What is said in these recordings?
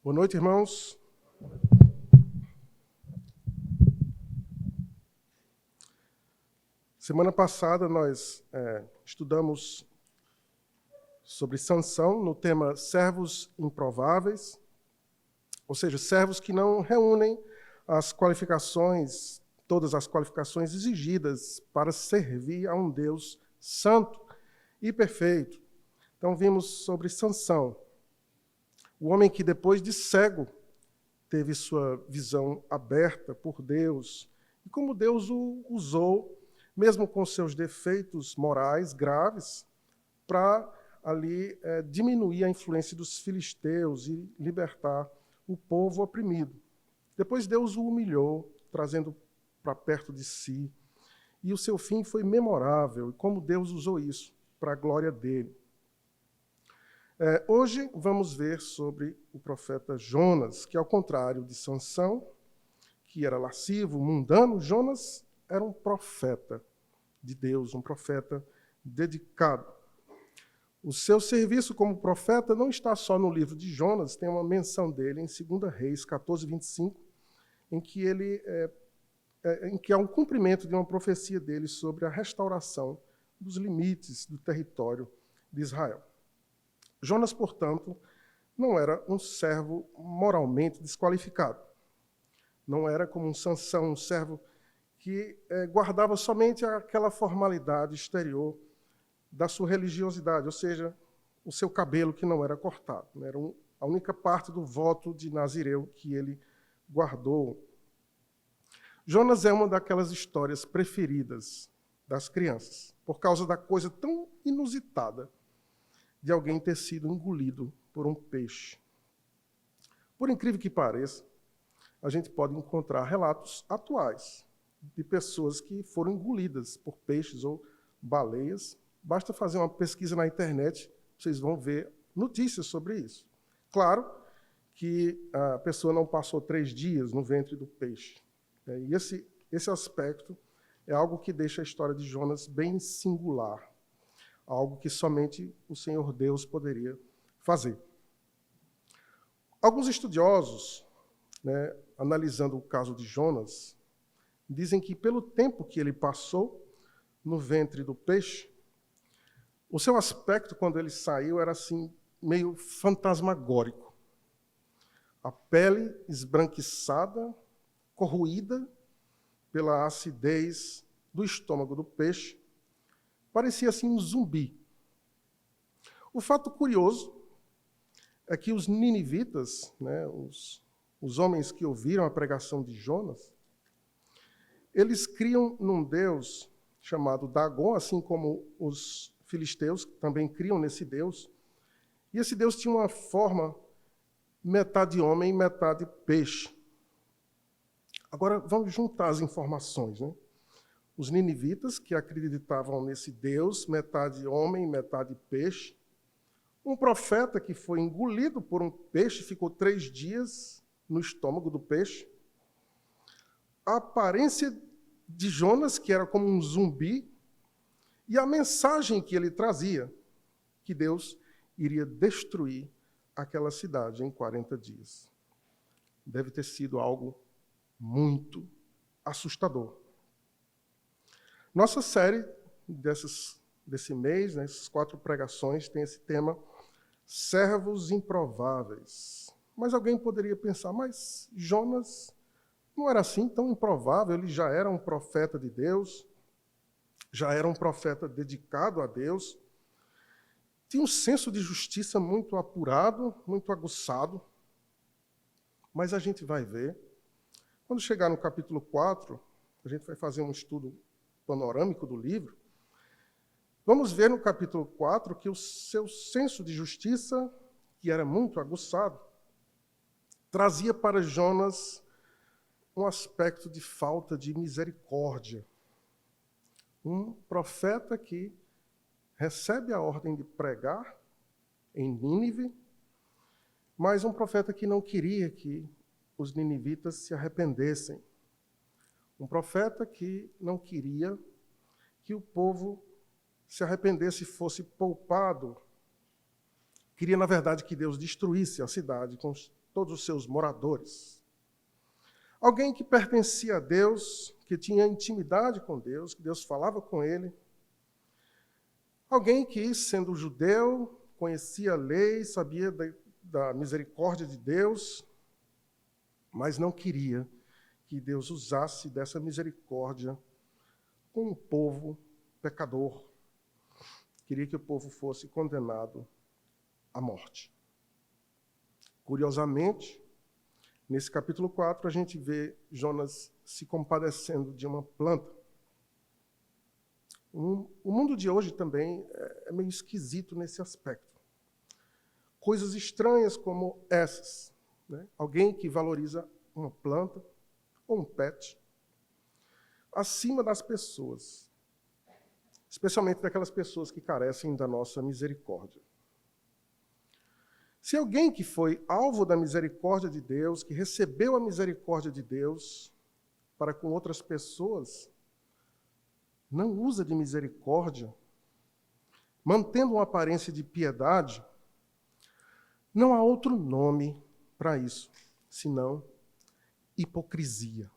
Boa noite, irmãos. Semana passada nós estudamos sobre Sansão no tema servos improváveis, ou seja, servos que não reúnem as qualificações, todas as qualificações exigidas para servir a um Deus santo e perfeito. Então vimos sobre Sansão, o homem que depois de cego teve sua visão aberta por Deus e como Deus o usou, mesmo com seus defeitos morais graves, para ali diminuir a influência dos filisteus e libertar o povo oprimido. Depois Deus o humilhou, trazendo para perto de si, e o seu fim foi memorável, e como Deus usou isso para a glória dele. Hoje vamos ver sobre o profeta Jonas, que ao contrário de Sansão, que era lascivo, mundano, Jonas era um profeta de Deus, um profeta dedicado. O seu serviço como profeta não está só no livro de Jonas, tem uma menção dele em 2 Reis 14, 25, em que há um cumprimento de uma profecia dele sobre a restauração dos limites do território de Israel. Jonas, portanto, não era um servo moralmente desqualificado. Não era como um Sansão, um servo que guardava somente aquela formalidade exterior da sua religiosidade, ou seja, o seu cabelo que não era cortado. Era a única parte do voto de Nazireu que ele guardou. Jonas é uma daquelas histórias preferidas das crianças, por causa da coisa tão inusitada de alguém ter sido engolido por um peixe. Por incrível que pareça, a gente pode encontrar relatos atuais de pessoas que foram engolidas por peixes ou baleias. Basta fazer uma pesquisa na internet, vocês vão ver notícias sobre isso. Claro que a pessoa não passou 3 dias no ventre do peixe. E esse aspecto é algo que deixa a história de Jonas bem singular. Algo que somente o Senhor Deus poderia fazer. Alguns estudiosos, analisando o caso de Jonas, dizem que pelo tempo que ele passou no ventre do peixe, o seu aspecto quando ele saiu era assim meio fantasmagórico. A pele esbranquiçada, corroída pela acidez do estômago do peixe, parecia assim um zumbi. O fato curioso é que os ninivitas, os homens que ouviram a pregação de Jonas, eles criam num deus chamado Dagon, assim como os filisteus também criam nesse deus. E esse deus tinha uma forma metade homem, metade peixe. Agora vamos juntar as informações, Os ninivitas, que acreditavam nesse Deus, metade homem, metade peixe. Um profeta que foi engolido por um peixe, ficou 3 dias no estômago do peixe. A aparência de Jonas, que era como um zumbi, e a mensagem que ele trazia, que Deus iria destruir aquela cidade em 40 dias. Deve ter sido algo muito assustador. Nossa série desse mês, essas 4 pregações, tem esse tema, servos improváveis. Mas alguém poderia pensar, mas Jonas não era assim tão improvável, ele já era um profeta de Deus, já era um profeta dedicado a Deus, tinha um senso de justiça muito apurado, muito aguçado, mas a gente vai ver, quando chegar no capítulo 4, a gente vai fazer um estudo panorâmico do livro, vamos ver no capítulo 4 que o seu senso de justiça, que era muito aguçado, trazia para Jonas um aspecto de falta de misericórdia. Um profeta que recebe a ordem de pregar em Nínive, mas um profeta que não queria que os ninivitas se arrependessem. Um profeta que não queria que o povo se arrependesse e fosse poupado. Queria, na verdade, que Deus destruísse a cidade com todos os seus moradores. Alguém que pertencia a Deus, que tinha intimidade com Deus, que Deus falava com ele. Alguém que, sendo judeu, conhecia a lei, sabia da misericórdia de Deus, mas não queria que Deus usasse dessa misericórdia com um povo pecador. Queria que o povo fosse condenado à morte. Curiosamente, nesse capítulo 4, a gente vê Jonas se compadecendo de uma planta. O mundo de hoje também é meio esquisito nesse aspecto. Coisas estranhas como essas, né? Alguém que valoriza uma planta ou um pet acima das pessoas, especialmente daquelas pessoas que carecem da nossa misericórdia. Se alguém que foi alvo da misericórdia de Deus, que recebeu a misericórdia de Deus para com outras pessoas, não usa de misericórdia, mantendo uma aparência de piedade, não há outro nome para isso, senão hipocrisia.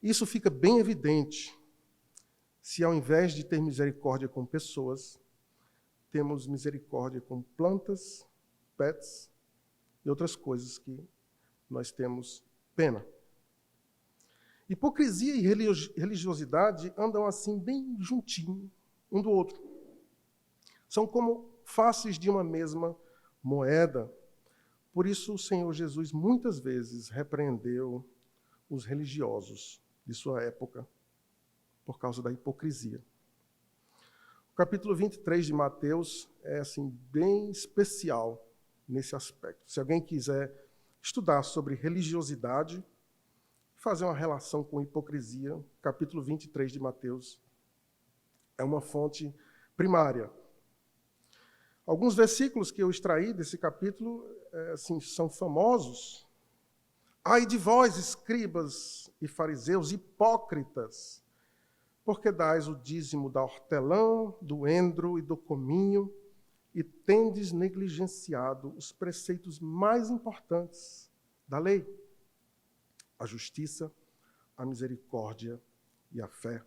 Isso fica bem evidente se, ao invés de ter misericórdia com pessoas, temos misericórdia com plantas, pets e outras coisas que nós temos pena. Hipocrisia e religiosidade andam assim bem juntinho um do outro. São como faces de uma mesma moeda. Por isso o Senhor Jesus muitas vezes repreendeu os religiosos de sua época por causa da hipocrisia. O capítulo 23 de Mateus é assim bem especial nesse aspecto. Se alguém quiser estudar sobre religiosidade, fazer uma relação com hipocrisia, capítulo 23 de Mateus é uma fonte primária. Alguns versículos que eu extraí desse capítulo assim, são famosos. Ai de vós, escribas e fariseus, hipócritas, porque dais o dízimo da hortelã, do endro e do cominho, e tendes negligenciado os preceitos mais importantes da lei: a justiça, a misericórdia e a fé.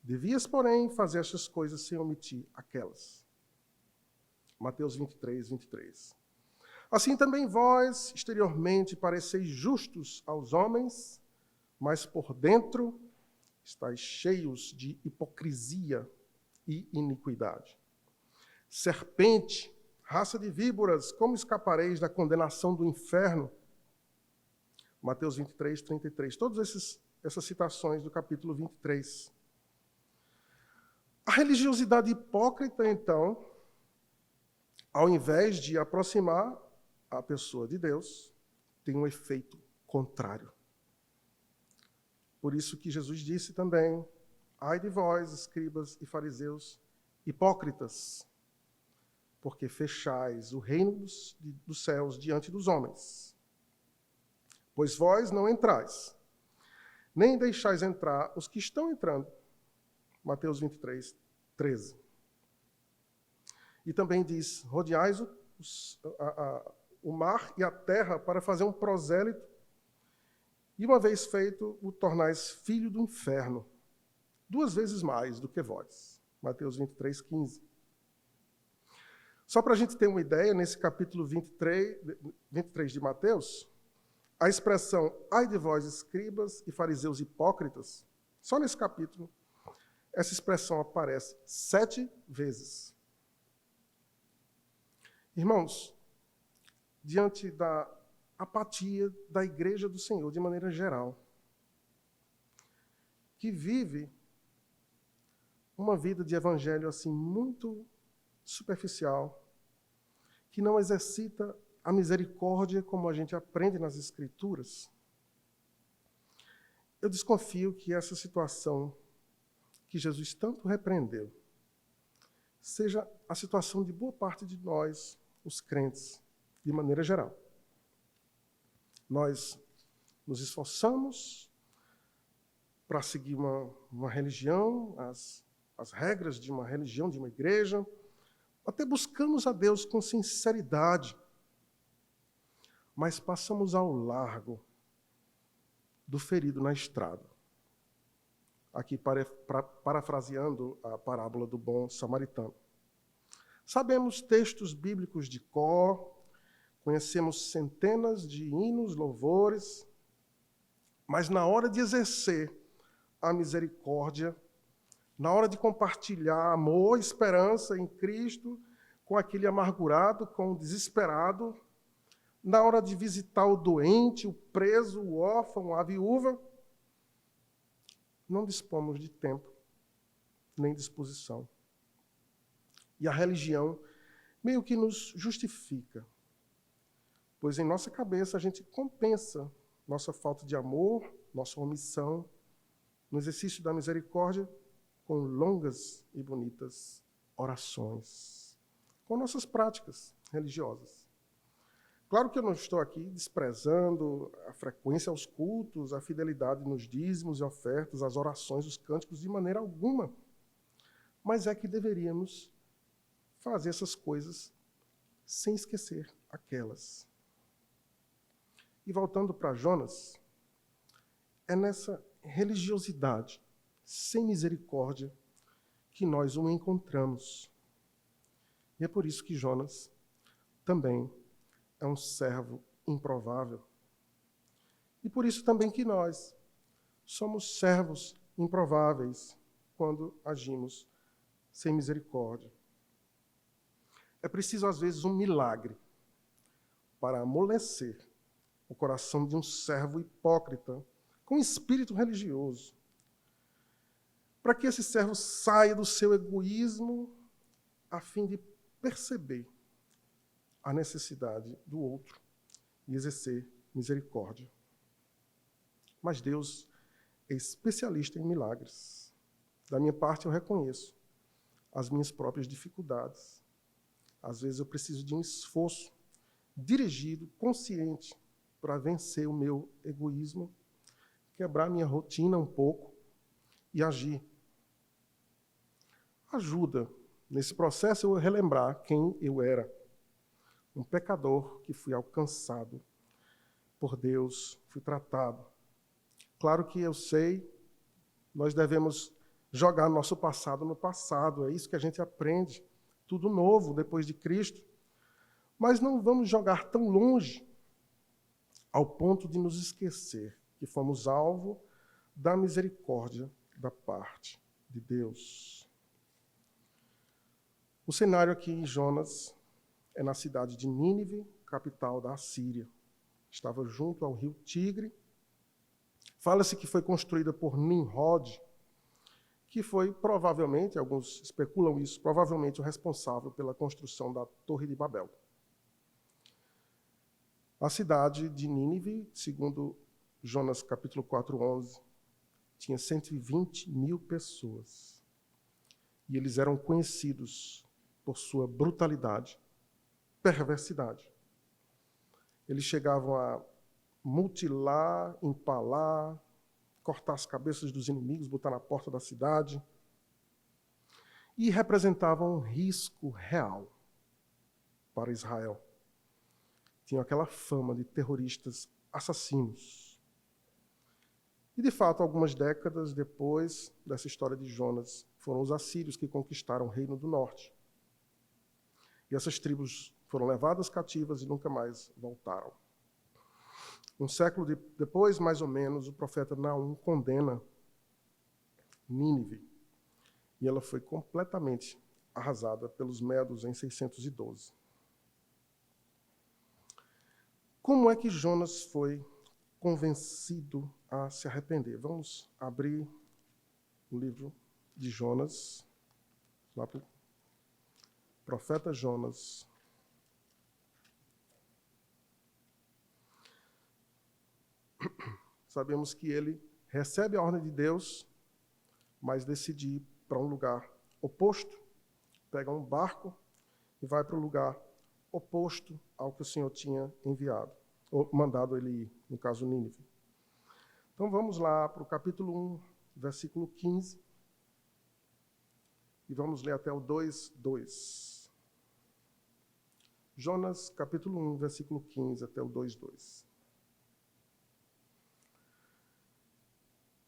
Devias, porém, fazer estas coisas sem omitir aquelas. Mateus 23, 23. Assim também vós, exteriormente, pareceis justos aos homens, mas por dentro estáis cheios de hipocrisia e iniquidade. Serpente, raça de víboras, como escapareis da condenação do inferno? Mateus 23, 33. Todas essas citações do capítulo 23. A religiosidade hipócrita, então, ao invés de aproximar a pessoa de Deus, tem um efeito contrário. Por isso que Jesus disse também: ai de vós, escribas e fariseus, hipócritas, porque fechais o reino dos céus diante dos homens. Pois vós não entrais, nem deixais entrar os que estão entrando. Mateus 23, 13. E também diz: rodeais o mar e a terra para fazer um prosélito, e uma vez feito, o tornais filho do inferno, 2 vezes mais do que vós. Mateus 23, 15. Só para a gente ter uma ideia, nesse capítulo 23 de Mateus, a expressão ai de vós, escribas e fariseus hipócritas, só nesse capítulo, essa expressão aparece 7 vezes. Irmãos, diante da apatia da Igreja do Senhor, de maneira geral, que vive uma vida de evangelho assim muito superficial, que não exercita a misericórdia como a gente aprende nas Escrituras, eu desconfio que essa situação que Jesus tanto repreendeu seja a situação de boa parte de nós, os crentes, de maneira geral. Nós nos esforçamos para seguir uma religião, as regras de uma religião, de uma igreja, até buscamos a Deus com sinceridade. mas passamos ao largo do ferido na estrada. Aqui, parafraseando a parábola do bom samaritano. Sabemos textos bíblicos de cor, conhecemos centenas de hinos, louvores, mas na hora de exercer a misericórdia, na hora de compartilhar amor e esperança em Cristo com aquele amargurado, com o desesperado, na hora de visitar o doente, o preso, o órfão, a viúva, não dispomos de tempo, nem disposição. E a religião meio que nos justifica, pois em nossa cabeça a gente compensa nossa falta de amor, nossa omissão, no exercício da misericórdia, com longas e bonitas orações, com nossas práticas religiosas. Claro que eu não estou aqui desprezando a frequência aos cultos, a fidelidade nos dízimos e ofertas, as orações, os cânticos, de maneira alguma. Mas é que deveríamos fazer essas coisas sem esquecer aquelas. E voltando para Jonas, é nessa religiosidade sem misericórdia que nós o encontramos. E é por isso que Jonas também é um servo improvável. E por isso também que nós somos servos improváveis quando agimos sem misericórdia. É preciso, às vezes, um milagre para amolecer o coração de um servo hipócrita com espírito religioso, para que esse servo saia do seu egoísmo a fim de perceber a necessidade do outro e exercer misericórdia. Mas Deus é especialista em milagres. Da minha parte, eu reconheço as minhas próprias dificuldades. Às vezes eu preciso de um esforço dirigido, consciente, para vencer o meu egoísmo, quebrar minha rotina um pouco e agir. Ajuda, nesse processo, eu relembrar quem eu era. Um pecador que fui alcançado por Deus, fui tratado. Claro que eu sei, nós devemos jogar nosso passado no passado, é isso que a gente aprende. Tudo novo depois de Cristo. Mas não vamos jogar tão longe ao ponto de nos esquecer que fomos alvo da misericórdia da parte de Deus. O cenário aqui em Jonas é na cidade de Nínive, capital da Assíria. Estava junto ao rio Tigre. Fala-se que foi construída por Nimrod, que foi provavelmente, alguns especulam isso, provavelmente o responsável pela construção da Torre de Babel. A cidade de Nínive, segundo Jonas capítulo 4:11, tinha 120 mil pessoas. E eles eram conhecidos por sua brutalidade, perversidade. Eles chegavam a mutilar, empalar, cortar as cabeças dos inimigos, botar na porta da cidade. E representavam um risco real para Israel. Tinham aquela fama de terroristas assassinos. E, de fato, algumas décadas depois dessa história de Jonas, foram os assírios que conquistaram o Reino do Norte. E essas tribos foram levadas cativas e nunca mais voltaram. Um século depois, mais ou menos, o profeta Naum condena Nínive. E ela foi completamente arrasada pelos medos em 612. Como é que Jonas foi convencido a se arrepender? Vamos abrir o livro de Jonas, lá para o profeta Jonas. Sabemos que ele recebe a ordem de Deus, mas decide ir para um lugar oposto, pega um barco e vai para o lugar oposto ao que o Senhor tinha enviado, ou mandado ele ir, no caso Nínive. Então vamos lá para o capítulo 1, versículo 15, e vamos ler até o 2:2. Jonas, capítulo 1, versículo 15 até o 2:2.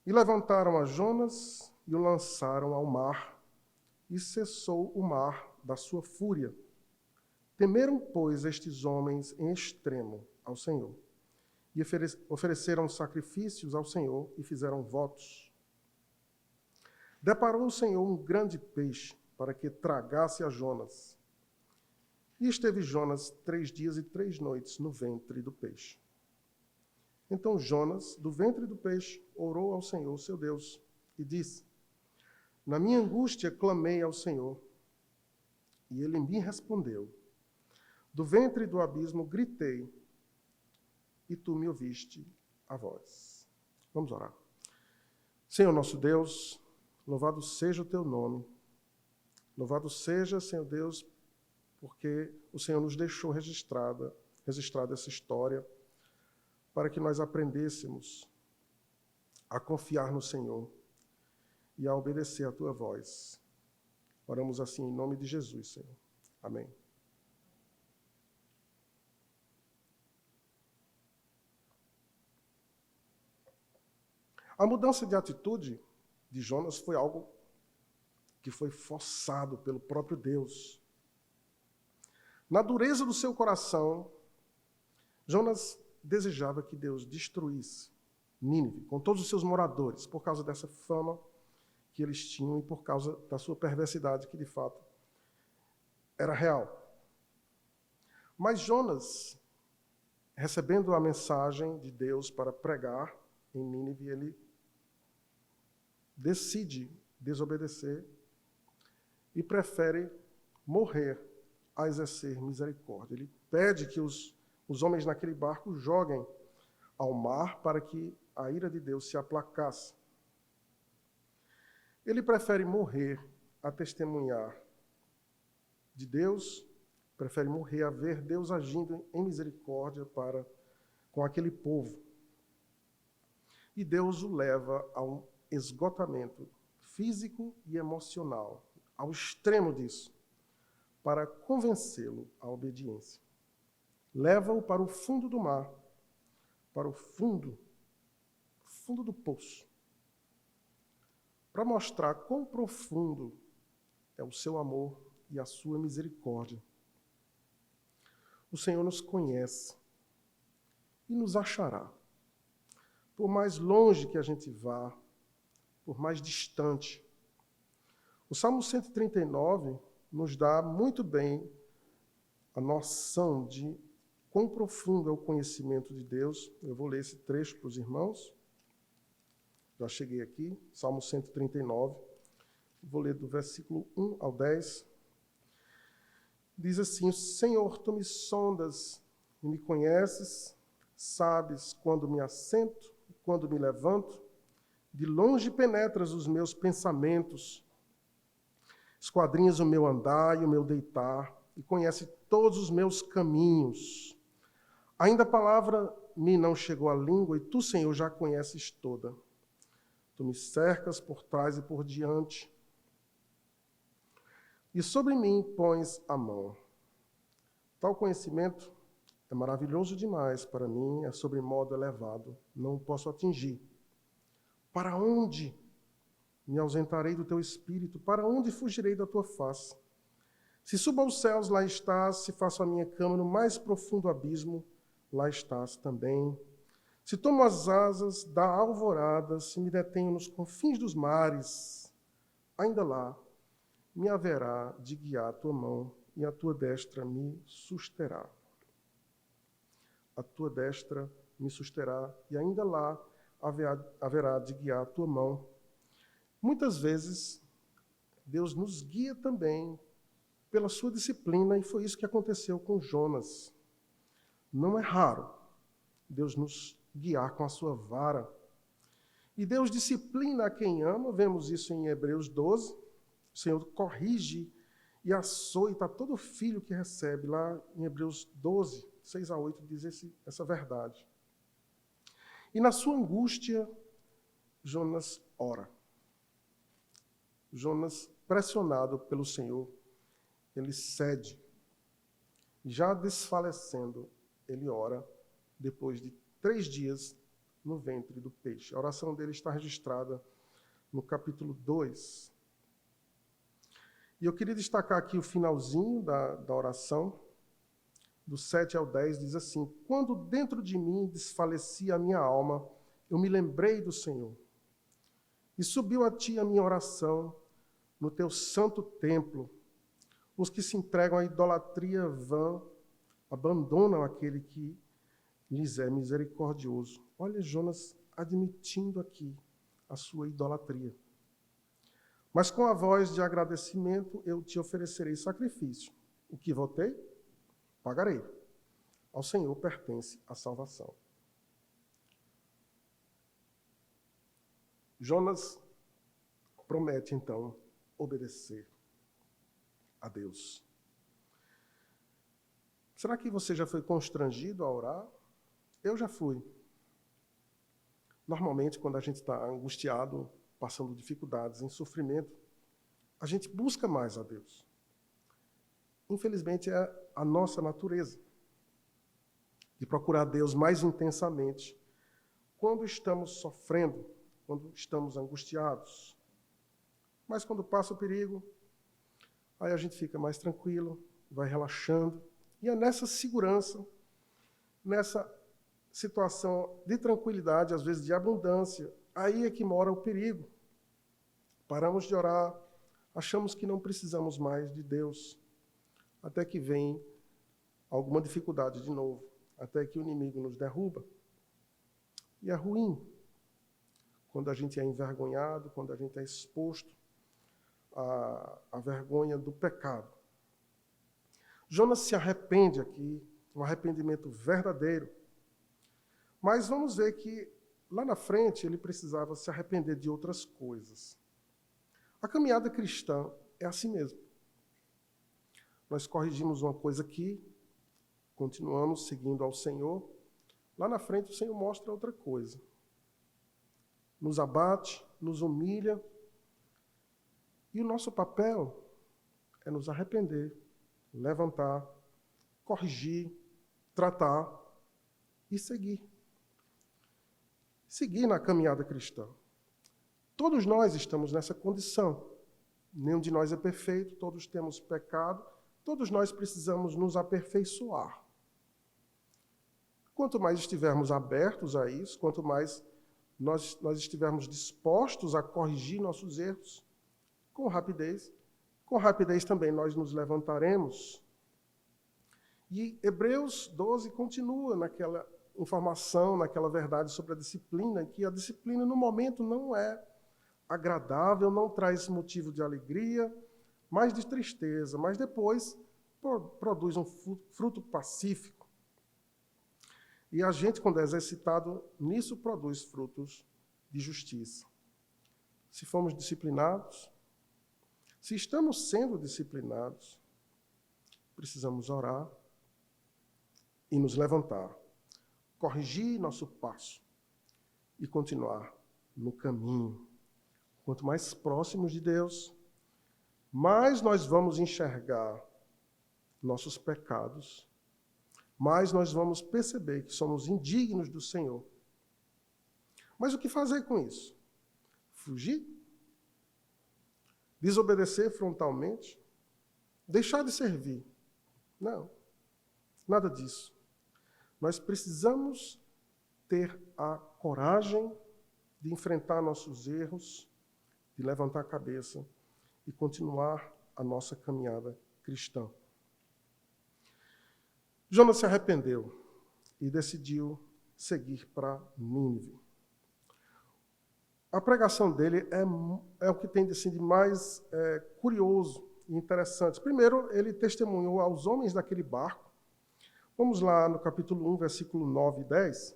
E levantaram a Jonas e o lançaram ao mar, e cessou o mar da sua fúria. Temeram, pois, estes homens em extremo ao Senhor, e ofereceram sacrifícios ao Senhor e fizeram votos. Deparou o Senhor um grande peixe para que tragasse a Jonas. E esteve Jonas 3 dias e 3 noites no ventre do peixe. Então Jonas, do ventre do peixe, orou ao Senhor, seu Deus, e disse: Na minha angústia clamei ao Senhor, e ele me respondeu. Do ventre do abismo gritei, e tu me ouviste a voz. Vamos orar. Senhor nosso Deus, louvado seja o teu nome. Louvado seja, Senhor Deus, porque o Senhor nos deixou registrada essa história, para que nós aprendêssemos a confiar no Senhor e a obedecer a tua voz. Oramos assim em nome de Jesus, Senhor. Amém. A mudança de atitude de Jonas foi algo que foi forçado pelo próprio Deus. Na dureza do seu coração, Jonas desejava que Deus destruísse Nínive, com todos os seus moradores, por causa dessa fama que eles tinham e por causa da sua perversidade, que de fato era real. Mas Jonas, recebendo a mensagem de Deus para pregar em Nínive, ele decide desobedecer e prefere morrer a exercer misericórdia. Ele pede que os homens naquele barco joguem ao mar para que a ira de Deus se aplacasse. Ele prefere morrer a testemunhar de Deus, prefere morrer a ver Deus agindo em misericórdia com aquele povo. E Deus o leva a um esgotamento físico e emocional, ao extremo disso, para convencê-lo à obediência. Leva-o para o fundo do mar, para o fundo do poço, para mostrar quão profundo é o seu amor e a sua misericórdia. O Senhor nos conhece e nos achará. Por mais longe que a gente vá, por mais distante. O Salmo 139 nos dá muito bem a noção de quão profundo é o conhecimento de Deus. Eu vou ler esse trecho para os irmãos. Já cheguei aqui, Salmo 139. Vou ler do versículo 1 ao 10. Diz assim: Senhor, tu me sondas e me conheces, sabes quando me assento e quando me levanto. De longe penetras os meus pensamentos, esquadrinhas o meu andar e o meu deitar, e conhece todos os meus caminhos. Ainda a palavra me não chegou à língua, e tu, Senhor, já conheces toda. Tu me cercas por trás e por diante, e sobre mim pões a mão. Tal conhecimento é maravilhoso demais para mim, é sobremodo elevado, não o posso atingir. Para onde me ausentarei do teu espírito? Para onde fugirei da tua face? Se subo aos céus, lá estás. Se faço a minha cama no mais profundo abismo, lá estás também. Se tomo as asas da alvorada, se me detenho nos confins dos mares, ainda lá me haverá de guiar a tua mão e a tua destra me susterá. A tua destra me susterá e ainda lá haverá de guiar a tua mão. Muitas vezes, Deus nos guia também pela sua disciplina, e foi isso que aconteceu com Jonas. Não é raro Deus nos guiar com a sua vara. E Deus disciplina a quem ama, vemos isso em Hebreus 12. O Senhor corrige e açoita todo filho que recebe, lá em Hebreus 12, 6 a 8, diz essa verdade. E na sua angústia, Jonas ora. Jonas, pressionado pelo Senhor, ele cede. Já desfalecendo, ele ora depois de 3 dias no ventre do peixe. A oração dele está registrada no capítulo 2. E eu queria destacar aqui o finalzinho da oração, do 7 ao 10, diz assim: quando dentro de mim desfalecia a minha alma, eu me lembrei do Senhor. E subiu a ti a minha oração no teu santo templo. Os que se entregam à idolatria vã abandonam aquele que lhes é misericordioso. Olha Jonas admitindo aqui a sua idolatria. Mas com a voz de agradecimento eu te oferecerei sacrifício. O que votei, pagarei. Ao Senhor pertence a salvação. Jonas promete, então, obedecer a Deus. Será que você já foi constrangido a orar? Eu já fui. Normalmente, quando a gente está angustiado, passando dificuldades, em sofrimento, a gente busca mais a Deus. Infelizmente, é a nossa natureza de procurar Deus mais intensamente quando estamos sofrendo, quando estamos angustiados. Mas quando passa o perigo, aí a gente fica mais tranquilo, vai relaxando. E é nessa segurança, nessa situação de tranquilidade, às vezes de abundância, aí é que mora o perigo. Paramos de orar, achamos que não precisamos mais de Deus, até que vem alguma dificuldade de novo, até que o inimigo nos derruba. E é ruim quando a gente é envergonhado, quando a gente é exposto à vergonha do pecado. Jonas se arrepende aqui, um arrependimento verdadeiro. Mas vamos ver que lá na frente ele precisava se arrepender de outras coisas. A caminhada cristã é assim mesmo. Nós corrigimos uma coisa aqui, continuamos seguindo ao Senhor. Lá na frente o Senhor mostra outra coisa. Nos abate, nos humilha. E o nosso papel é nos arrepender, levantar, corrigir, tratar e seguir. Seguir na caminhada cristã. Todos nós estamos nessa condição. Nenhum de nós é perfeito, todos temos pecado, todos nós precisamos nos aperfeiçoar. Quanto mais estivermos abertos a isso, quanto mais nós estivermos dispostos a corrigir nossos erros, com rapidez também nós nos levantaremos. E Hebreus 12 continua naquela informação, naquela verdade sobre a disciplina, que a disciplina no momento não é agradável, não traz motivo de alegria, mas de tristeza, mas depois produz um fruto pacífico. E a gente, quando é exercitado nisso, produz frutos de justiça. Se fomos disciplinados, se estamos sendo disciplinados, precisamos orar e nos levantar, corrigir nosso passo e continuar no caminho. Quanto mais próximos de Deus, mais nós vamos enxergar nossos pecados, mais nós vamos perceber que somos indignos do Senhor. Mas o que fazer com isso? Fugir? Desobedecer frontalmente? Deixar de servir? Não, nada disso. Nós precisamos ter a coragem de enfrentar nossos erros, de levantar a cabeça e continuar a nossa caminhada cristã. Jonas se arrependeu e decidiu seguir para Nínive. A pregação dele é o que tem assim, de mais curioso e interessante. Primeiro, ele testemunhou aos homens daquele barco. Vamos lá no capítulo 1, versículo 9 e 10.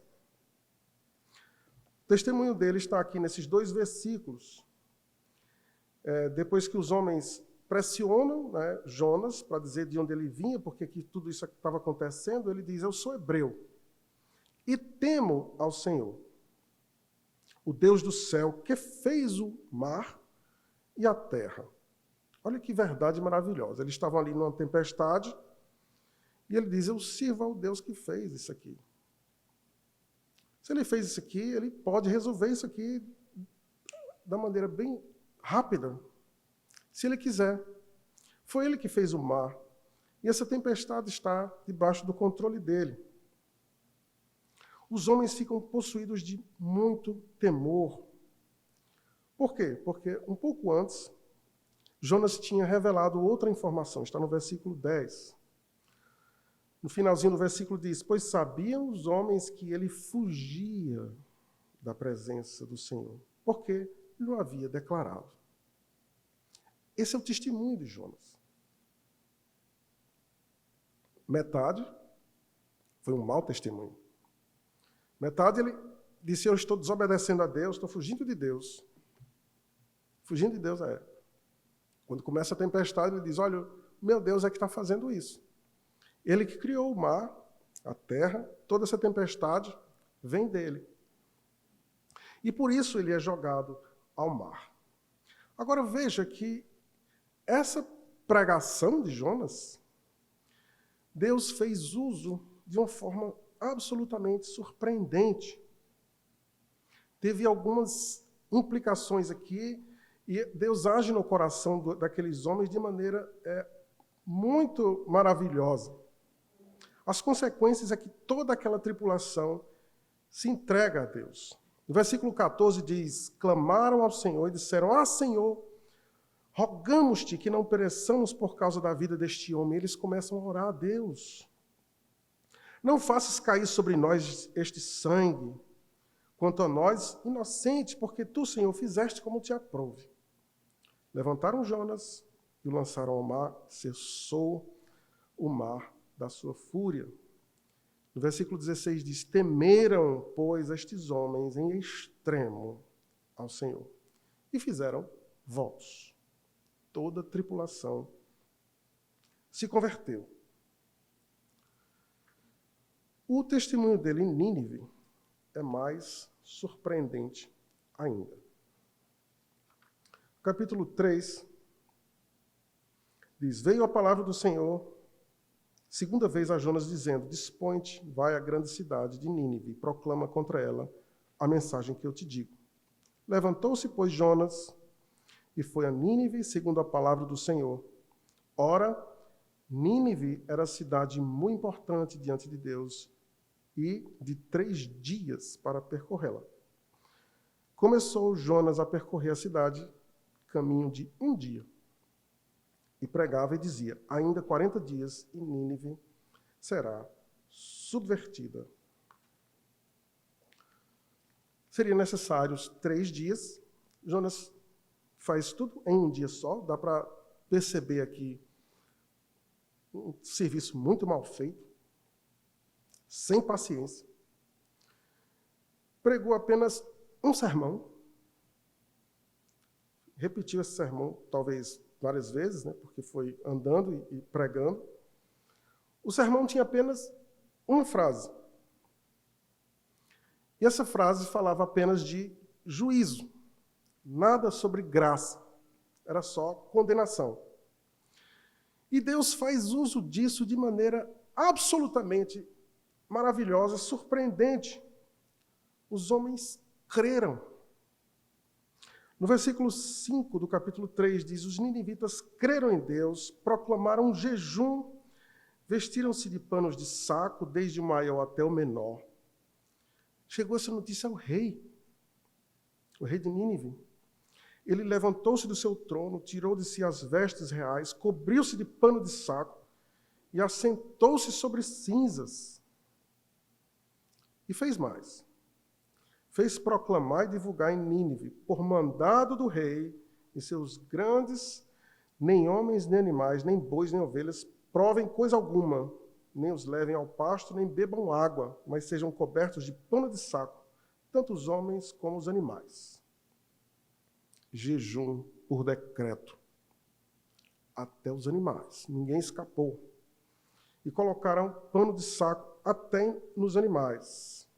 O testemunho dele está aqui nesses 2 versículos. Depois que os homens pressionam Jonas para dizer de onde ele vinha, porque que tudo isso estava acontecendo, ele diz: eu sou hebreu e temo ao Senhor, o Deus do céu, que fez o mar e a terra. Olha que verdade maravilhosa. Eles estavam ali numa tempestade E ele diz, eu sirvo ao Deus que fez isso aqui. Se ele fez isso aqui, ele pode resolver isso aqui da maneira bem rápida, se ele quiser. Foi ele que fez o mar. E essa tempestade está debaixo do controle dele. Os homens ficam possuídos de muito temor. Por quê? Porque um pouco antes, Jonas tinha revelado outra informação. Está no versículo 10. No finalzinho do versículo diz, pois sabiam os homens que ele fugia da presença do Senhor, porque ele o havia declarado. Esse é o testemunho de Jonas. Metade foi um mau testemunho. Metade ele disse, eu estou desobedecendo a Deus, estou fugindo de Deus. Fugindo de Deus é. Quando começa a tempestade, ele diz, olha, meu Deus é que está fazendo isso. Ele que criou o mar, a terra, toda essa tempestade vem dele. E por isso ele é jogado ao mar. Agora veja que essa pregação de Jonas, Deus fez uso de uma forma absolutamente surpreendente. Teve algumas implicações aqui, e Deus age no coração daqueles homens de maneira muito maravilhosa. As consequências é que toda aquela tripulação se entrega a Deus. No versículo 14 diz, clamaram ao Senhor e disseram, Senhor, rogamos-te que não pereçamos por causa da vida deste homem. Eles começam a orar a Deus. Não faças cair sobre nós este sangue, quanto a nós, inocentes, porque tu, Senhor, fizeste como te aprouve. Levantaram Jonas e o lançaram ao mar, cessou o mar da sua fúria. No versículo 16 diz, temeram, pois, estes homens em extremo ao Senhor, e fizeram votos. Toda a tripulação se converteu. O testemunho dele em Nínive é mais surpreendente ainda. Capítulo 3 diz, veio a palavra do Senhor, segunda vez a Jonas, dizendo, dispõe-te, vai à grande cidade de Nínive e proclama contra ela a mensagem que eu te digo. Levantou-se, pois, Jonas e foi a Nínive, segundo a palavra do Senhor. Ora, Nínive era cidade muito importante diante de Deus e de 3 dias para percorrê-la. Começou Jonas a percorrer a cidade, caminho de 1 dia, e pregava e dizia, ainda 40 dias e Nínive será subvertida. Seriam necessários 3 dias. Jonas faz tudo em 1 dia só. Dá para perceber aqui um serviço muito mal feito, sem paciência. Pregou apenas um sermão. Repetiu esse sermão, talvez várias vezes, né, porque foi andando e pregando. O sermão tinha apenas uma frase. E essa frase falava apenas de juízo. Nada sobre graça. Era só condenação. E Deus faz uso disso de maneira absolutamente maravilhosa, surpreendente. Os homens creram. No versículo 5 do capítulo 3 diz, os ninivitas creram em Deus, proclamaram um jejum, vestiram-se de panos de saco, desde o maior até o menor. Chegou essa notícia ao rei, o rei de Nínive. Ele levantou-se do seu trono, tirou de si as vestes reais, cobriu-se de pano de saco e assentou-se sobre cinzas. E fez mais. Fez proclamar e divulgar em Nínive, por mandado do rei, e seus grandes, nem homens, nem animais, nem bois, nem ovelhas, provem coisa alguma, nem os levem ao pasto, nem bebam água, mas sejam cobertos de pano de saco, tanto os homens como os animais. Jejum por decreto. Até os animais. Ninguém escapou. E colocaram pano de saco até nos animais.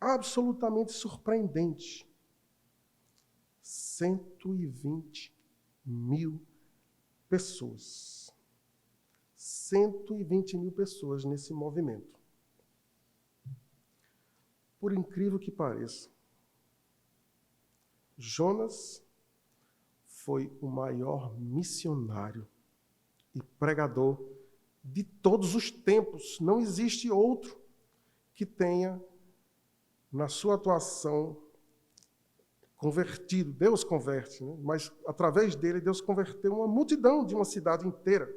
Absolutamente surpreendente. 120 mil pessoas. 120.000 pessoas nesse movimento. Por incrível que pareça, Jonas foi o maior missionário e pregador de todos os tempos. Não existe outro que tenha, na sua atuação, convertido. Deus converte, né? Mas através dele, Deus converteu uma multidão de uma cidade inteira.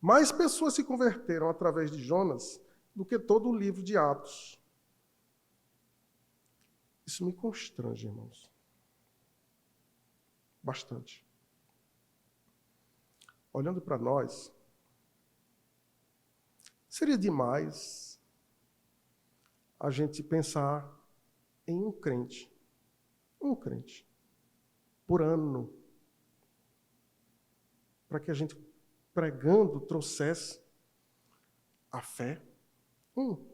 Mais pessoas se converteram através de Jonas do que todo o livro de Atos. Isso me constrange, irmãos. Bastante. Olhando para nós, seria demais a gente pensar em um crente por ano, para que a gente, pregando, trouxesse a fé.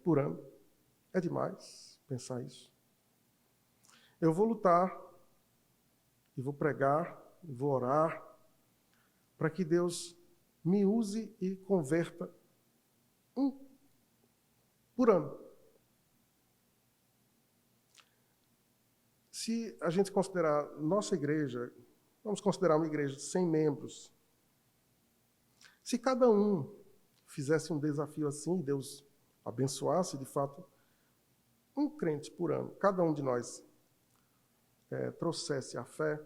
Por ano. É demais pensar isso. Eu vou lutar, e vou pregar, e vou orar, para que Deus me use e converta por ano. Se a gente considerar nossa igreja, vamos considerar uma igreja de 100 membros. Se cada um fizesse um desafio assim, Deus abençoasse, de fato, um crente por ano, cada um de nós trouxesse a fé,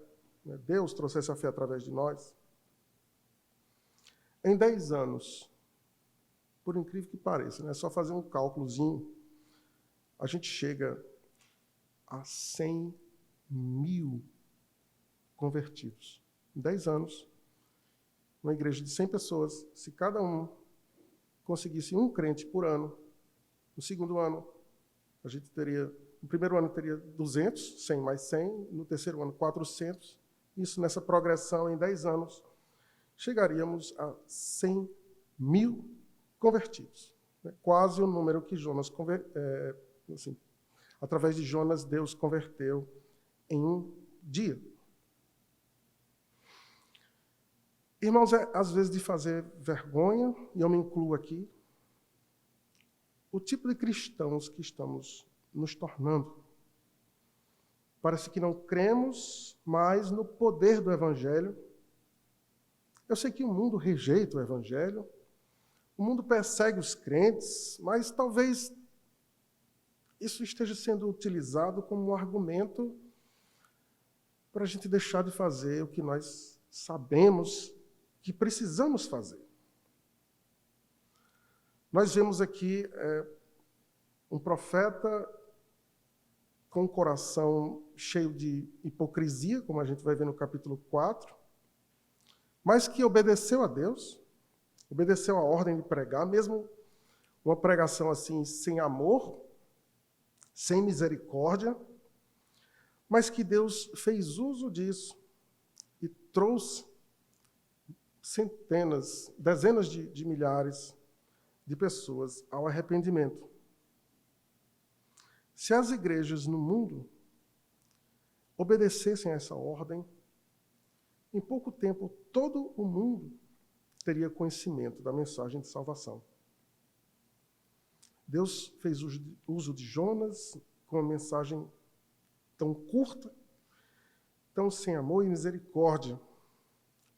né? Deus trouxesse a fé através de nós, em 10 anos, por incrível que pareça, né? Só fazer um cálculozinho, a gente chega a 100.000 convertidos. Em 10 anos, uma igreja de 100 pessoas, se cada um conseguisse um crente por ano, no segundo ano, a gente teria, no primeiro ano teria 200, 100 mais 100, no terceiro ano 400, isso nessa progressão em 10 anos, chegaríamos a 100.000 convertidos. Né? Quase o número que Jonas assim, através de Jonas, Deus converteu em um dia. Irmãos, é às vezes de fazer vergonha, e eu me incluo aqui, o tipo de cristãos que estamos nos tornando. Parece que não cremos mais no poder do Evangelho. Eu sei que o mundo rejeita o Evangelho, o mundo persegue os crentes, mas talvez isso esteja sendo utilizado como um argumento para a gente deixar de fazer o que nós sabemos que precisamos fazer. Nós vemos aqui um profeta com o coração cheio de hipocrisia, como a gente vai ver no capítulo 4, mas que obedeceu a Deus, obedeceu a ordem de pregar, mesmo uma pregação assim sem amor, sem misericórdia, mas que Deus fez uso disso e trouxe centenas, dezenas de milhares de pessoas ao arrependimento. Se as igrejas no mundo obedecessem a essa ordem, em pouco tempo todo o mundo teria conhecimento da mensagem de salvação. Deus fez uso de Jonas com uma mensagem tão curta, tão sem amor e misericórdia.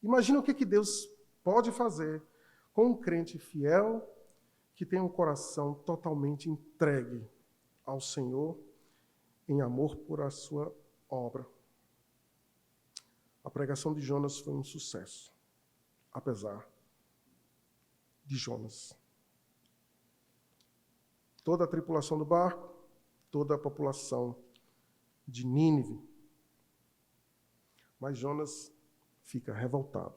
Imagina o que Deus pode fazer com um crente fiel que tem um coração totalmente entregue ao Senhor em amor por a sua obra. A pregação de Jonas foi um sucesso, apesar de Jonas. Toda a tripulação do barco, toda a população de Nínive. Mas Jonas fica revoltado.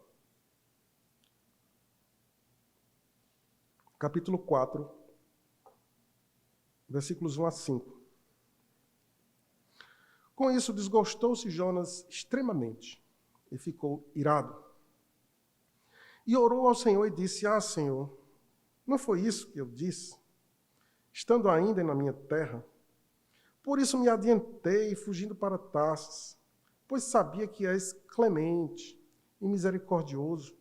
Capítulo 4, versículos 1 a 5. Com isso, desgostou-se Jonas extremamente e ficou irado. E orou ao Senhor e disse: Senhor, não foi isso que eu disse, estando ainda na minha terra? Por isso me adiantei, fugindo para Tarsis, pois sabia que és clemente e misericordioso,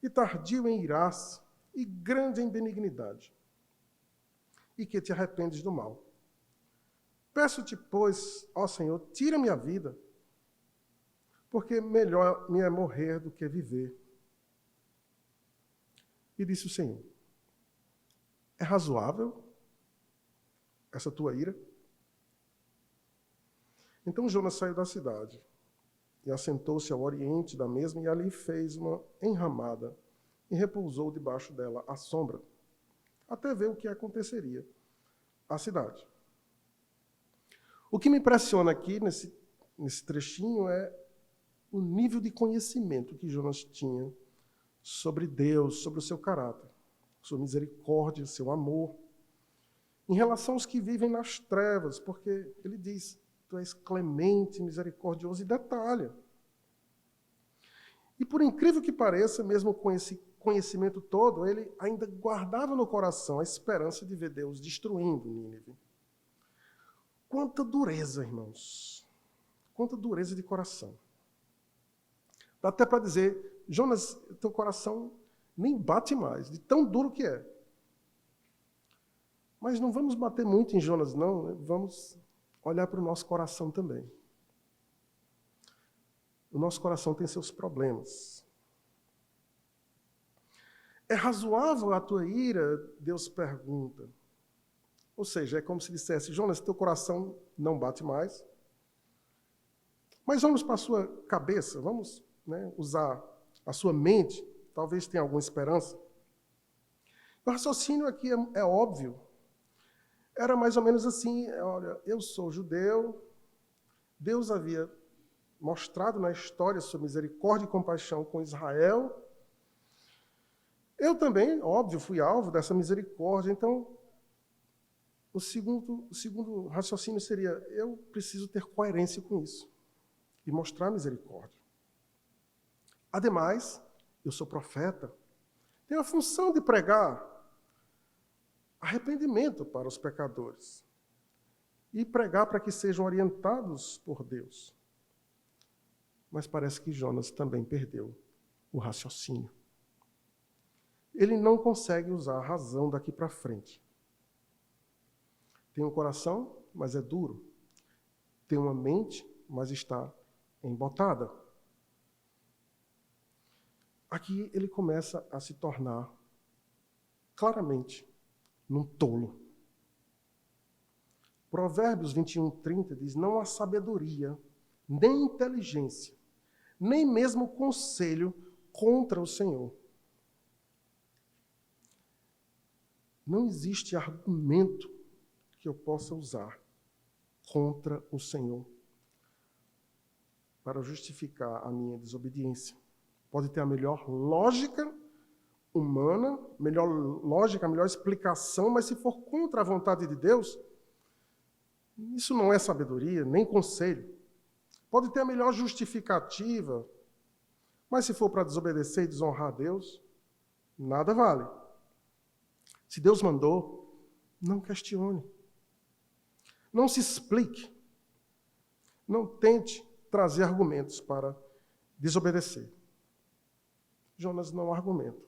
e tardio em irar-se, e grande em benignidade, e que te arrependes do mal. Peço-te, pois, ó Senhor, tira minha vida, porque melhor me é morrer do que viver. E disse o Senhor: é razoável essa tua ira? Então Jonas saiu da cidade e assentou-se ao oriente da mesma, e ali fez uma enramada e repousou debaixo dela à sombra, até ver o que aconteceria à cidade. O que me impressiona aqui nesse trechinho é o nível de conhecimento que Jonas tinha sobre Deus, sobre o seu caráter, sua misericórdia, seu amor, em relação aos que vivem nas trevas, porque ele diz: tu és clemente, misericordioso, e detalha. E por incrível que pareça, mesmo com esse conhecimento todo, ele ainda guardava no coração a esperança de ver Deus destruindo Nínive. Quanta dureza, irmãos. Quanta dureza de coração. Dá até para dizer: Jonas, teu coração nem bate mais, de tão duro que é. Mas não vamos bater muito em Jonas, não. Né? Vamos olhar para o nosso coração também. O nosso coração tem seus problemas. É razoável a tua ira? Deus pergunta. Ou seja, é como se dissesse: Jonas, teu coração não bate mais. Mas vamos para a sua cabeça, vamos usar a sua mente, talvez tenha alguma esperança. O raciocínio aqui é óbvio. Era mais ou menos assim: olha, eu sou judeu, Deus havia mostrado na história sua misericórdia e compaixão com Israel. Eu também, óbvio, fui alvo dessa misericórdia. Então, o segundo raciocínio seria: eu preciso ter coerência com isso e mostrar misericórdia. Ademais, eu sou profeta, tenho a função de pregar arrependimento para os pecadores e pregar para que sejam orientados por Deus. Mas parece que Jonas também perdeu o raciocínio. Ele não consegue usar a razão daqui para frente. Tem um coração, mas é duro. Tem uma mente, mas está embotada. Aqui ele começa a se tornar claramente num tolo. Provérbios 21:30 diz: não há sabedoria, nem inteligência, nem mesmo conselho contra o Senhor. Não existe argumento que eu possa usar contra o Senhor para justificar a minha desobediência. Pode ter a melhor lógica humana, melhor lógica, a melhor explicação, mas se for contra a vontade de Deus, isso não é sabedoria, nem conselho. Pode ter a melhor justificativa, mas se for para desobedecer e desonrar a Deus, nada vale. Se Deus mandou, não questione. Não se explique. Não tente trazer argumentos para desobedecer. Jonas não argumenta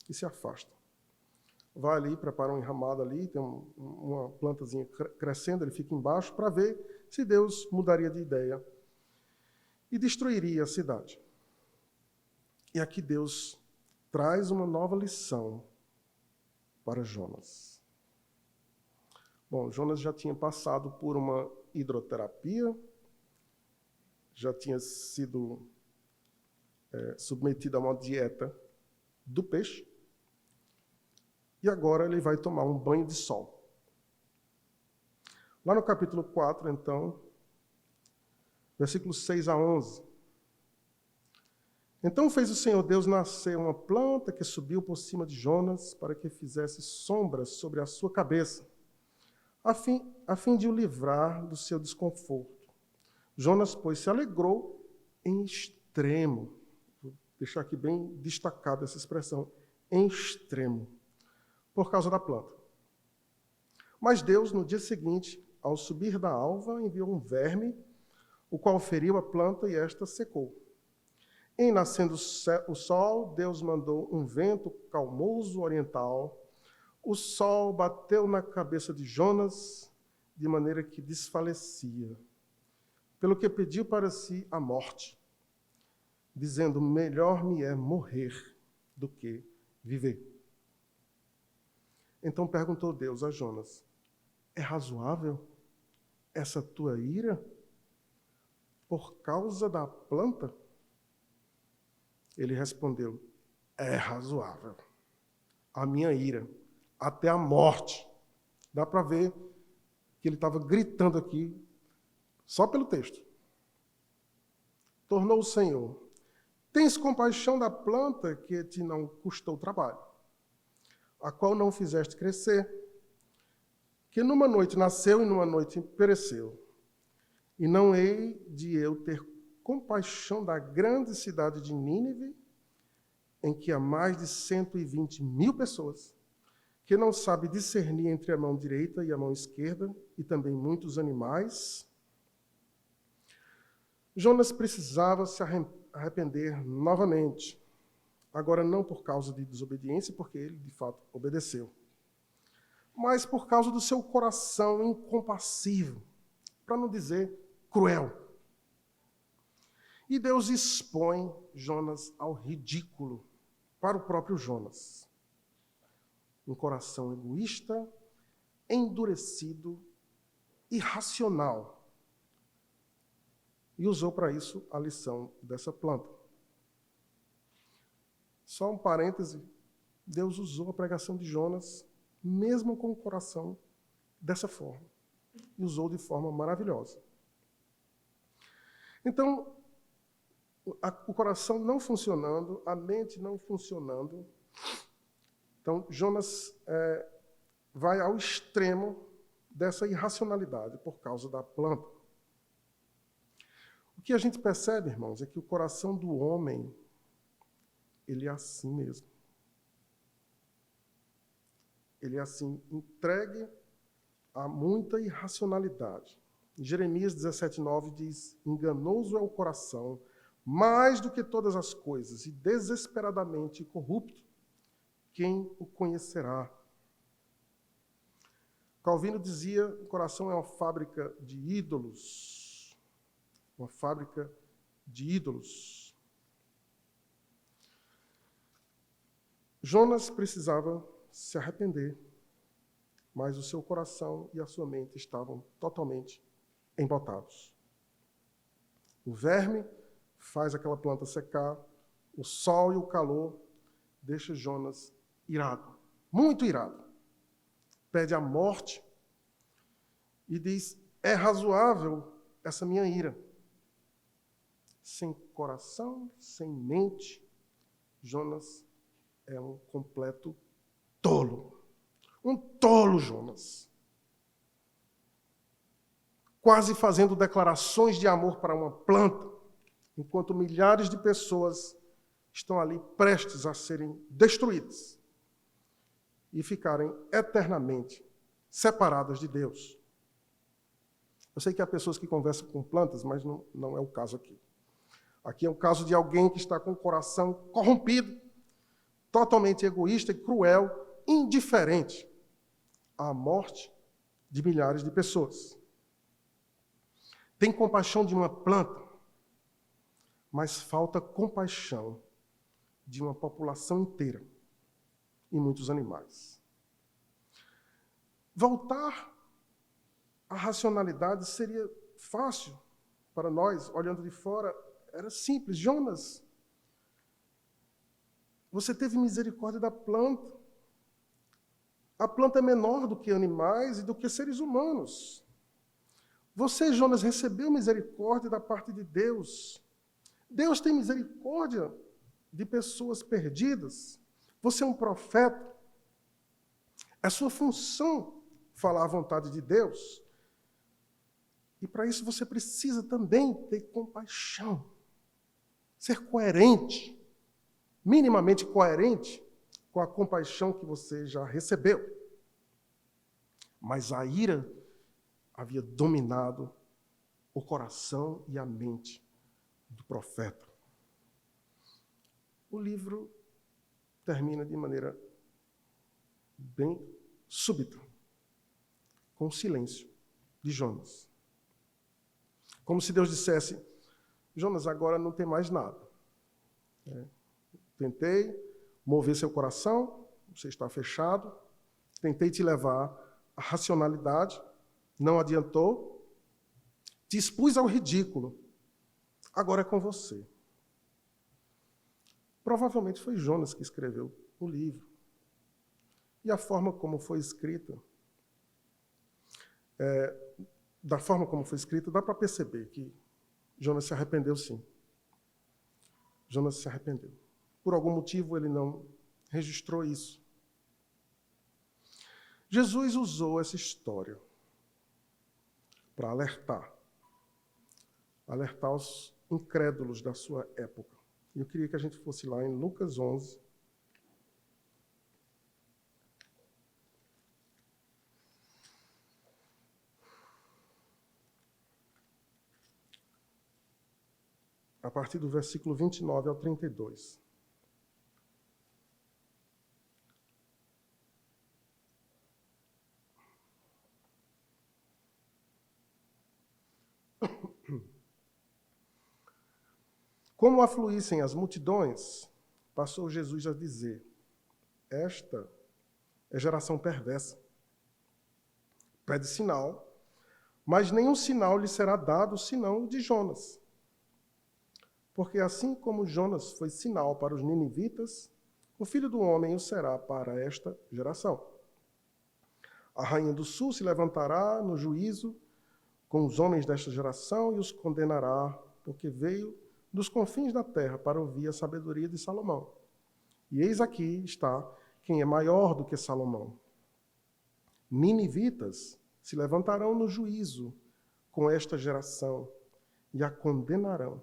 e se afasta. Vai ali, prepara um enramado ali, tem uma plantazinha crescendo, ele fica embaixo para ver se Deus mudaria de ideia e destruiria a cidade. E aqui Deus traz uma nova lição para Jonas. Bom, Jonas já tinha passado por uma hidroterapia, já tinha sido submetido a uma dieta do peixe, e agora ele vai tomar um banho de sol. Lá no capítulo 4, então, versículos 6 a 11. Então fez o Senhor Deus nascer uma planta que subiu por cima de Jonas para que fizesse sombras sobre a sua cabeça, a fim de o livrar do seu desconforto. Jonas, pois, se alegrou em extremo. Vou deixar aqui bem destacada essa expressão, em extremo, por causa da planta. Mas Deus, no dia seguinte, ao subir da alva, enviou um verme, o qual feriu a planta e esta secou. Em nascendo o sol, Deus mandou um vento calmoso oriental. O sol bateu na cabeça de Jonas, de maneira que desfalecia, pelo que pediu para si a morte, dizendo: melhor me é morrer do que viver. Então perguntou Deus a Jonas: é razoável essa tua ira por causa da planta? Ele respondeu: é razoável a minha ira até a morte. Dá para ver que ele estava gritando aqui só pelo texto. Tornou o Senhor: tens compaixão da planta que te não custou trabalho, a qual não fizeste crescer, que numa noite nasceu e numa noite pereceu. E não hei de eu ter compaixão da grande cidade de Nínive, em que há mais de 120.000 pessoas, que não sabe discernir entre a mão direita e a mão esquerda, e também muitos animais. Jonas precisava se arrepender novamente, agora não por causa de desobediência, porque ele de fato obedeceu, mas por causa do seu coração incompassivo, para não dizer cruel. E Deus expõe Jonas ao ridículo para o próprio Jonas. Um coração egoísta, endurecido, irracional. E usou para isso a lição dessa planta. Só um parêntese, Deus usou a pregação de Jonas, mesmo com o coração dessa forma. E usou de forma maravilhosa. Então, o coração não funcionando, a mente não funcionando. Então, Jonas vai ao extremo dessa irracionalidade por causa da planta. O que a gente percebe, irmãos, é que o coração do homem, ele é assim mesmo. Ele é assim, entregue a muita irracionalidade. Em Jeremias 17:9 diz: enganoso é o coração, mais do que todas as coisas, e desesperadamente corrupto. Quem o conhecerá? Calvino dizia: o coração é uma fábrica de ídolos. Uma fábrica de ídolos. Jonas precisava se arrepender, mas o seu coração e a sua mente estavam totalmente embotados. O verme faz aquela planta secar, o sol e o calor deixa Jonas irado, muito irado. Pede a morte e diz: é razoável essa minha ira. Sem coração, sem mente, Jonas é um completo tolo. Um tolo, Jonas. Quase fazendo declarações de amor para uma planta, enquanto milhares de pessoas estão ali prestes a serem destruídas e ficarem eternamente separadas de Deus. Eu sei que há pessoas que conversam com plantas, mas não é o caso aqui. Aqui é o caso de alguém que está com o coração corrompido, totalmente egoísta e cruel, indiferente à morte de milhares de pessoas. Tem compaixão de uma planta, mas falta compaixão de uma população inteira e muitos animais. Voltar à racionalidade seria fácil para nós, olhando de fora, era simples. Jonas, você teve misericórdia da planta. A planta é menor do que animais e do que seres humanos. Você, Jonas, recebeu misericórdia da parte de Deus. Deus tem misericórdia de pessoas perdidas. Você é um profeta. É sua função falar a vontade de Deus. E para isso você precisa também ter compaixão. Ser coerente, minimamente coerente com a compaixão que você já recebeu. Mas a ira havia dominado o coração e a mente do profeta. o livro termina de maneira bem súbita, com o silêncio de Jonas. Como se Deus dissesse: Jonas, agora não tem mais nada. Tentei mover seu coração, você está fechado. Tentei te levar à racionalidade, não adiantou. Te expus ao ridículo. Agora é com você. Provavelmente foi Jonas que escreveu o livro. E a forma como foi escrita, dá para perceber que Jonas se arrependeu, sim. Jonas se arrependeu. Por algum motivo, ele não registrou isso. Jesus usou essa história para alertar os incrédulos da sua época. Eu queria que a gente fosse lá em Lucas 11. A partir do versículo 29 ao 32. Como afluíssem as multidões, passou Jesus a dizer: esta é geração perversa. Pede sinal, mas nenhum sinal lhe será dado senão o de Jonas. Porque assim como Jonas foi sinal para os ninivitas, o Filho do Homem o será para esta geração. A rainha do sul se levantará no juízo com os homens desta geração e os condenará, porque veio dos confins da terra para ouvir a sabedoria de Salomão. E eis aqui está quem é maior do que Salomão. Ninivitas se levantarão no juízo com esta geração e a condenarão,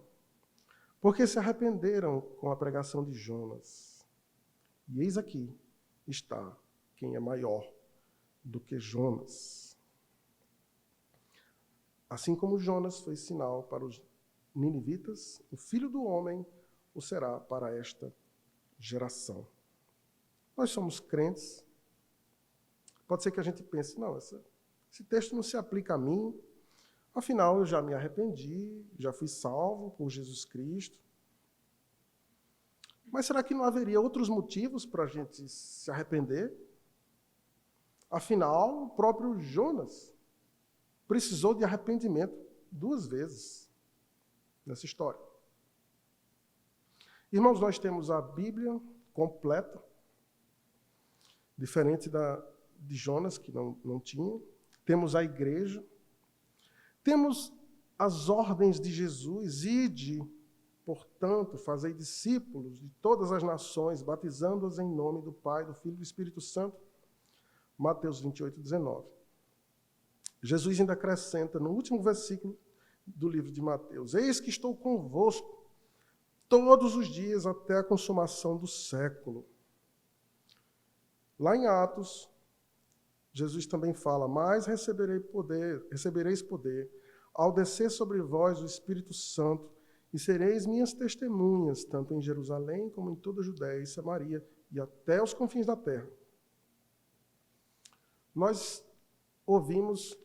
porque se arrependeram com a pregação de Jonas. E eis aqui está quem é maior do que Jonas. Assim como Jonas foi sinal para os ninivitas, o Filho do Homem o será para esta geração. Nós somos crentes. Pode ser que a gente pense: não, esse texto não se aplica a mim. Afinal, eu já me arrependi, já fui salvo por Jesus Cristo. Mas será que não haveria outros motivos para a gente se arrepender? Afinal, o próprio Jonas precisou de arrependimento 2 vezes nessa história. Irmãos, nós temos a Bíblia completa, diferente de Jonas, que não tinha. Temos a igreja. Temos as ordens de Jesus: ide, portanto, fazei discípulos de todas as nações, batizando-os em nome do Pai, do Filho e do Espírito Santo. Mateus 28, 19. Jesus ainda acrescenta no último versículo do livro de Mateus: eis que estou convosco todos os dias até a consumação do século. Lá em Atos, Jesus também fala: mas recebereis poder ao descer sobre vós o Espírito Santo, e sereis minhas testemunhas, tanto em Jerusalém como em toda a Judéia e Samaria, e até os confins da terra. Nós ouvimos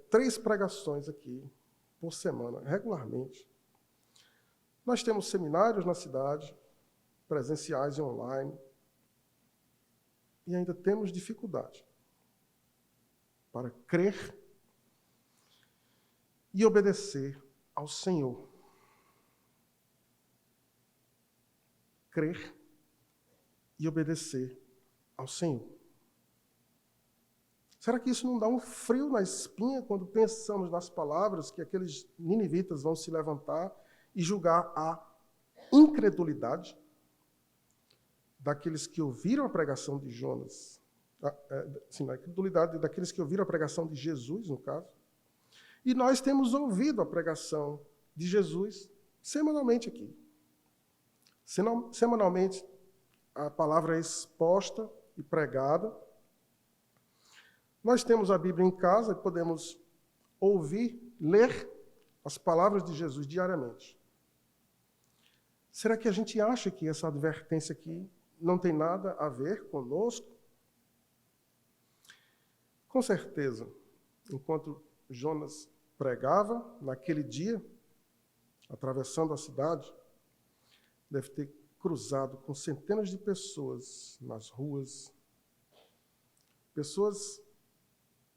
3 pregações aqui por semana, regularmente. Nós temos seminários na cidade, presenciais e online, e ainda temos dificuldade para crer e obedecer ao Senhor. Crer e obedecer ao Senhor. Será que isso não dá um frio na espinha quando pensamos nas palavras que aqueles ninivitas vão se levantar e julgar a incredulidade daqueles que ouviram a pregação de Jonas? A incredulidade daqueles que ouviram a pregação de Jesus, no caso. E nós temos ouvido a pregação de Jesus semanalmente aqui. Semanalmente, a palavra é exposta e pregada. Nós temos a Bíblia em casa e podemos ouvir, ler as palavras de Jesus diariamente. Será que a gente acha que essa advertência aqui não tem nada a ver conosco? Com certeza, enquanto Jonas pregava naquele dia, atravessando a cidade, deve ter cruzado com centenas de pessoas nas ruas, pessoas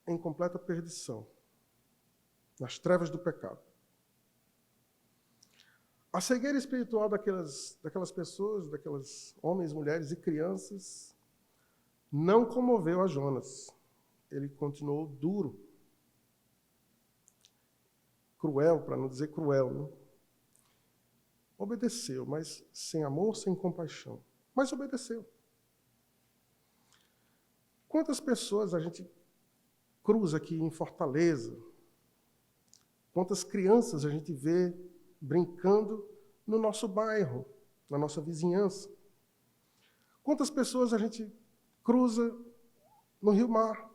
em completa perdição, nas trevas do pecado. A cegueira espiritual daquelas pessoas, daquelas homens, mulheres e crianças, não comoveu a Jonas. Ele continuou duro, cruel, para não dizer cruel, né? Obedeceu, mas sem amor, sem compaixão. Mas obedeceu. Quantas pessoas a gente cruza aqui em Fortaleza? Quantas crianças a gente vê brincando no nosso bairro, na nossa vizinhança? Quantas pessoas a gente cruza no Rio Mar?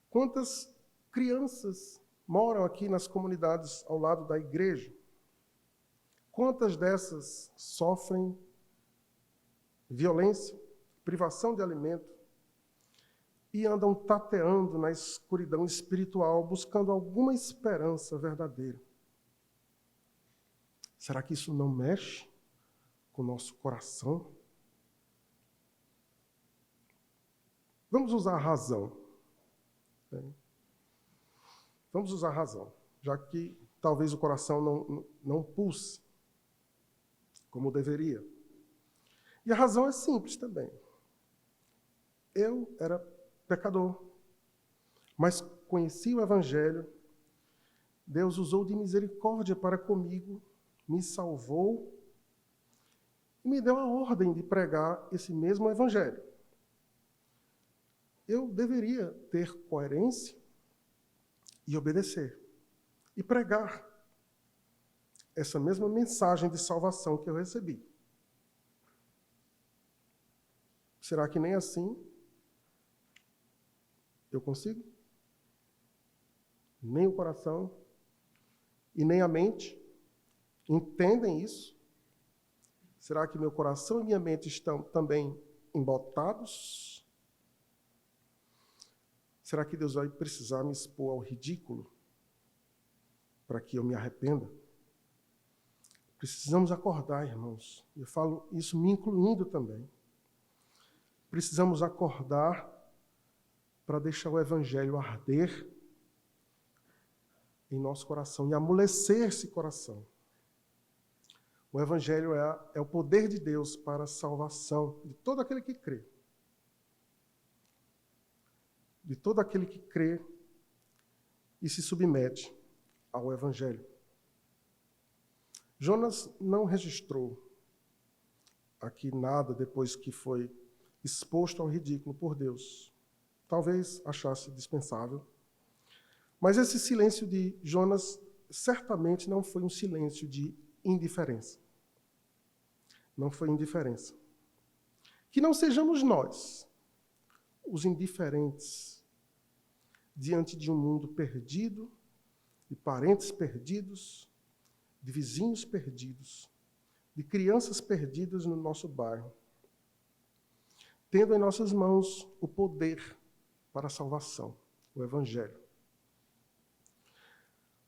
Quantas crianças moram aqui nas comunidades ao lado da igreja? Quantas dessas sofrem violência, privação de alimento e andam tateando na escuridão espiritual, buscando alguma esperança verdadeira? Será que isso não mexe com o nosso coração? Vamos usar a razão. Vamos usar a razão, já que talvez o coração não pulse como deveria. E a razão é simples também. Eu era pecador, mas conheci o Evangelho. Deus usou de misericórdia para comigo, me salvou e me deu a ordem de pregar esse mesmo Evangelho. Eu deveria ter coerência e obedecer, e pregar essa mesma mensagem de salvação que eu recebi. Será que nem assim eu consigo? Nem o coração e nem a mente entendem isso? Será que meu coração e minha mente estão também embotados? Será que Deus vai precisar me expor ao ridículo para que eu me arrependa? Precisamos acordar, irmãos. Eu falo isso me incluindo também. Precisamos acordar para deixar o Evangelho arder em nosso coração e amolecer esse coração. O Evangelho é o poder de Deus para a salvação de todo aquele que crê. De todo aquele que crê e se submete ao Evangelho. Jonas não registrou aqui nada depois que foi exposto ao ridículo por Deus. Talvez achasse dispensável. Mas esse silêncio de Jonas certamente não foi um silêncio de indiferença. Não foi indiferença. Que não sejamos nós os indiferentes diante de um mundo perdido, de parentes perdidos, de vizinhos perdidos, de crianças perdidas no nosso bairro, tendo em nossas mãos o poder para a salvação, o Evangelho.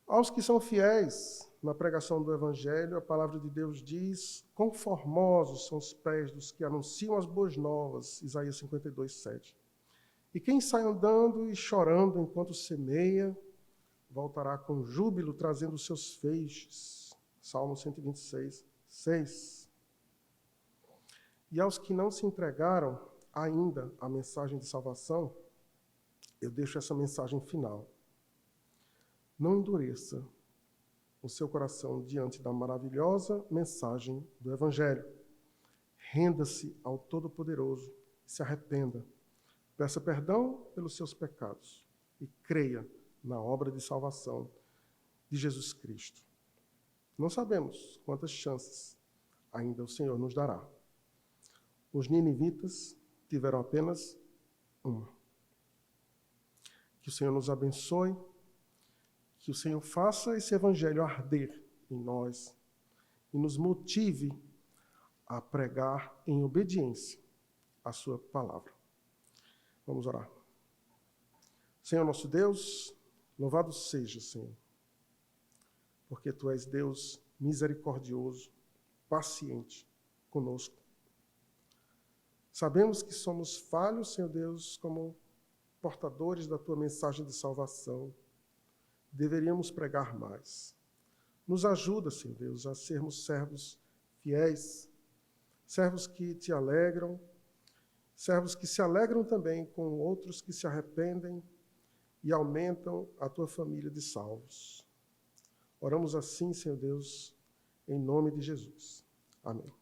Aos que são fiéis na pregação do Evangelho, a palavra de Deus diz: quão formosos são os pés dos que anunciam as boas novas, Isaías 52, 7. E quem sai andando e chorando enquanto semeia, voltará com júbilo, trazendo os seus feixes. Salmo 126, 6. E aos que não se entregaram ainda à mensagem de salvação, eu deixo essa mensagem final. Não endureça o seu coração diante da maravilhosa mensagem do Evangelho. Renda-se ao Todo-Poderoso e se arrependa. Peça perdão pelos seus pecados e creia na obra de salvação de Jesus Cristo. Não sabemos quantas chances ainda o Senhor nos dará. Os ninivitas tiveram apenas uma. Que o Senhor nos abençoe, que o Senhor faça esse Evangelho arder em nós e nos motive a pregar em obediência a sua palavra. Vamos orar. Senhor nosso Deus, louvado seja, Senhor, porque Tu és Deus misericordioso, paciente conosco. Sabemos que somos falhos, Senhor Deus, como portadores da Tua mensagem de salvação. Deveríamos pregar mais. Nos ajuda, Senhor Deus, a sermos servos fiéis, servos que Te alegram, servos que se alegram também com outros que se arrependem e aumentam a Tua família de salvos. Oramos assim, Senhor Deus, em nome de Jesus. Amém.